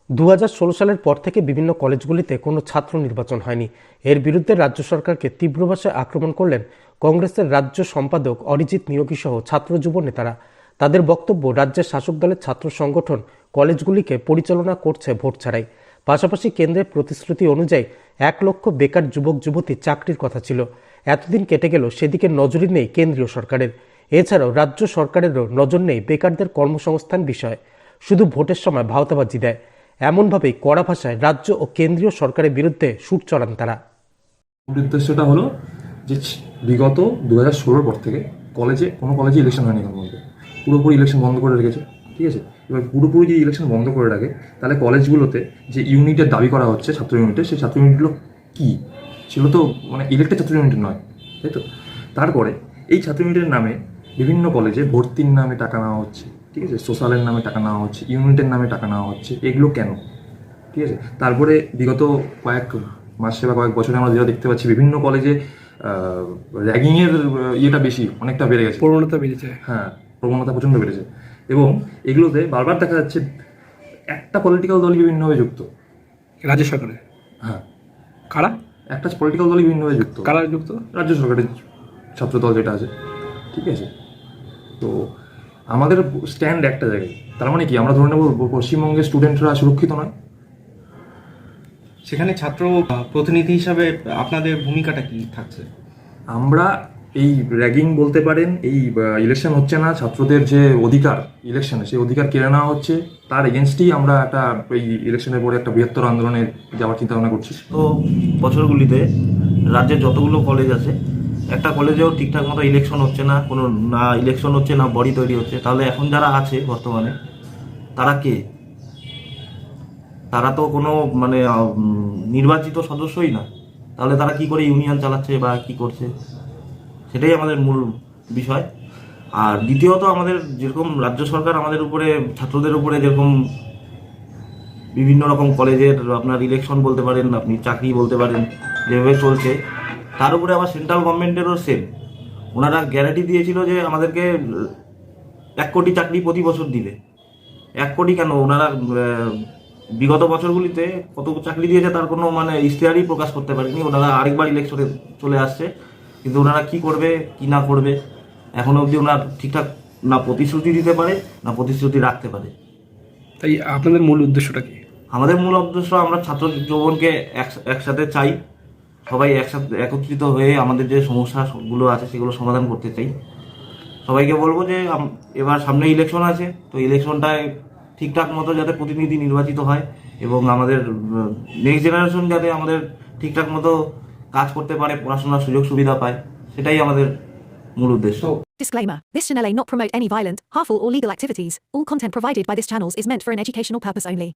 2016 সালের পর থেকে বিভিন্ন কলেজগুলিতে কোনো ছাত্র নির্বাচন হয়নি। এর বিরুদ্ধে রাজ্য সরকারকে তীব্র ভাষায় আক্রমণ করলেন কংগ্রেসের রাজ্য সম্পাদক অরিজিৎ নিয়োগী সহ ছাত্র যুব নেতারা। তাদের বক্তব্য, রাজ্যের শাসক দলের ছাত্র সংগঠন কলেজগুলিকে পরিচালনা করছে ভোট ছাড়াই। পাশাপাশি কেন্দ্রের প্রতিশ্রুতি অনুযায়ী 1 লক্ষ বেকার যুবক যুবতী চাকরির কথা ছিল, এতদিন কেটে গেল, সেদিকে নজরই নেই কেন্দ্রীয় সরকারের। এছাড়াও রাজ্য সরকারেরও নজর নেই বেকারদের কর্মসংস্থান বিষয়ে, শুধু ভোটের সময় ভাওতাবাজি দেয়। এমনভাবেই কড়া ভাষায় রাজ্য ও কেন্দ্রীয় সরকারের বিরুদ্ধে সুর চড়ান তারা। উদ্দেশ্যটা হলো যে বিগত 2016 পর থেকে কোনো কলেজে ইলেকশন হয়নি এখন পর্যন্ত। পুরোপুরি ইলেকশন বন্ধ করে রেখেছে, ঠিক আছে। এবার পুরোপুরি যদি ইলেকশন বন্ধ করে রাখে, তাহলে কলেজগুলোতে যে ইউনিটের দাবি করা হচ্ছে ছাত্র ইউনিটের, সেই ছাত্র ইউনিটগুলো কী সেগুলো তো মানে ইলেক্টেড ছাত্র ইউনিটের নয়, তাই তো। তারপরে এই ছাত্র ইউনিটের নামে বিভিন্ন কলেজে ভর্তির নামে টাকা নেওয়া হচ্ছে, ঠিক আছে, সোশ্যালের নামে টাকা নেওয়া হচ্ছে, ইউনিটের নামে টাকা নেওয়া হচ্ছে। এগুলো কেন, ঠিক আছে। তারপরে বিগত কয়েক মাসে বা কয়েক বছরে আমরা যেটা দেখতে পাচ্ছি, বিভিন্ন কলেজে র্যাগিংয়ের ইয়েটা বেশি, অনেকটা বেড়ে গেছে, প্রবণতা বেড়েছে। হ্যাঁ, প্রবণতা প্রচণ্ড বেড়েছে। এবং এগুলোতে বারবার দেখা যাচ্ছে একটা পলিটিক্যাল দলই বিভিন্নভাবে যুক্ত। রাজ্য সরকারে হ্যাঁ, কারা একটা পলিটিক্যাল দলই বিভিন্নভাবে যুক্ত। কারা যুক্ত? রাজ্য সরকারের ছাত্র দল যেটা আছে, ঠিক আছে। তো আমাদের স্ট্যান্ড একটা জায়গায়। তার মানে কি আমরা ধরে নেব পশ্চিমবঙ্গের স্টুডেন্টরা সুরক্ষিত নয়? সেখানে ছাত্র প্রতিনিধি হিসাবে আপনাদের ভূমিকাটা কি থাকছে? আমরা এই র্যাগিং বলতে পারেন, এই ইলেকশন হচ্ছে না, ছাত্রদের যে অধিকার ইলেকশনে, সেই অধিকার কেড়ে নেওয়া হচ্ছে, তার এগেনস্টেই আমরা একটা এই ইলেকশনের পরে একটা বৃহত্তর আন্দোলনে যাওয়ার চিন্তা ভাবনা করছি। তো বছরগুলিতে রাজ্যের যতগুলো কলেজ আছে, একটা কলেজেও ঠিকঠাক মতো ইলেকশন হচ্ছে না, কোনো না ইলেকশন হচ্ছে না বডি তৈরি হচ্ছে। তাহলে এখন যারা আছে বর্তমানে, তারা কে? তারা তো কোনো মানে নির্বাচিত সদস্যই না। তাহলে তারা কি করে ইউনিয়ন চালাচ্ছে বা কি করছে, সেটাই আমাদের মূল বিষয়। আর দ্বিতীয়ত, আমাদের যেরকম রাজ্য সরকার আমাদের উপরে, ছাত্রদের উপরে যেরকম বিভিন্ন রকম কলেজের আপনার ইলেকশন বলতে পারেন, আপনি চাকরি বলতে পারেন, যেভাবে চলছে, তার উপরে আবার সেন্ট্রাল গভর্নমেন্টেরও সেম। ওনারা গ্যারান্টি দিয়েছিল যে আমাদেরকে 1 কোটি চাকরি প্রতি বছর দিবে। 1 কোটি কেন, ওনারা বিগত বছরগুলিতে কত চাকরি দিয়েছে তার কোনো মানে ইশতেহারই প্রকাশ করতে পারেনি। ওনারা আরেকবার ইলেকশনে চলে আসছে, কিন্তু ওনারা কি করবে কি না করবে এখনো অবধি ওনারা ঠিকঠাক না প্রতিশ্রুতি দিতে পারে, না প্রতিশ্রুতি রাখতে পারে। তাই আপনাদের মূল উদ্দেশ্যটা কি? আমাদের মূল উদ্দেশ্য, আমরা ছাত্র যৌবনকে একসাথে চাই, সবাই একসাথে একত্রিত হয়ে আমাদের যে সমস্যাগুলো আছে সেগুলো সমাধান করতে চাই। সবাইকে বলবো যে এবার সামনে ইলেকশন আছে, তো ইলেকশনটায় ঠিকঠাক মতো যাতে প্রতিনিধি নির্বাচিত হয় এবং আমাদের নেক্সট জেনারেশন যাতে আমাদের ঠিকঠাক মতো কাজ করতে পারে, পড়াশোনার সুযোগ সুবিধা পায়, সেটাই আমাদের মূল উদ্দেশ্য। Disclaimer. This channel may not promote any violent, harmful or legal activities. All content provided by this channel is meant for an educational purpose only.